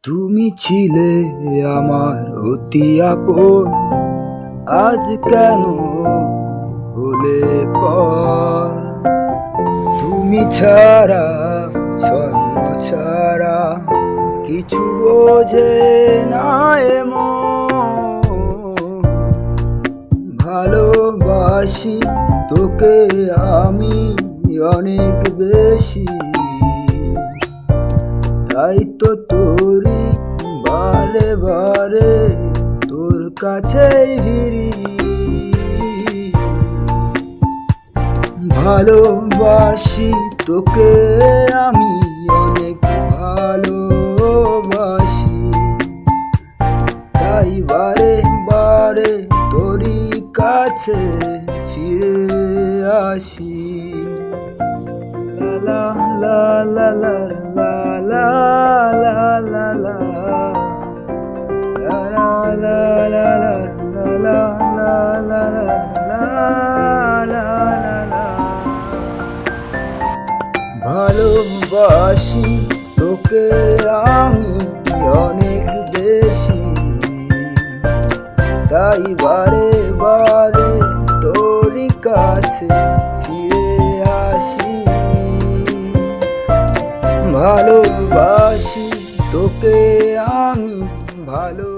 তুমি ছিলে আমার অতি আপন, আজ কেন হলে পর? তুমি ছাড়া ছন্ন ছাড়া কিছু বোঝে না এ মন। ভালোবাসি তোকে আমি অনেক বেশি, তাই তো তোরি বারে বারে তোর কাছেই ফিরি। ভালোবাসি তোকে আমি অনেক ভালোবাসি, তাই বারে বারে তোরই কাছে ফিরে আসি। লা লা লা লা লা লা লা লা লা লা লা লা লা লা লা। ভালোবাসি তোকে আমি অনেক বেশি, তাই বারে বারে তোরই কাছে ফিরে আসি। ভালোবাসি তোকে আমি ভালো